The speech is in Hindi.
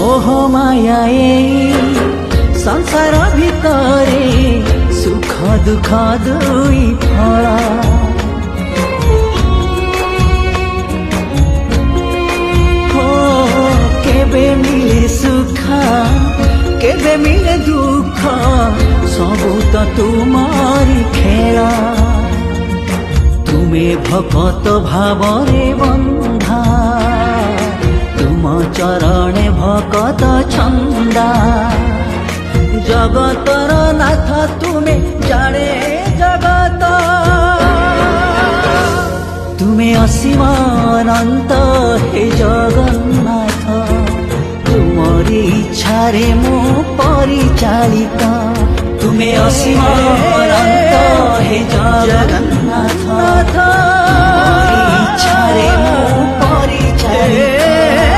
मोह मायाए संसार भितरे सुख दुख दुई फल केबे मिले सुख केबे मिले दुख सबू तो तुमारी खेला तुमे भकत भावरे बंधा तुम चरणे भकत छंदा जगतर नाथ तुमे जाने जगत तुमे असीम अनंत हे जगन्नाथ तुमरी इच्छा रे मो परिचालित तुमे असीम अनंत हे जगन्नाथ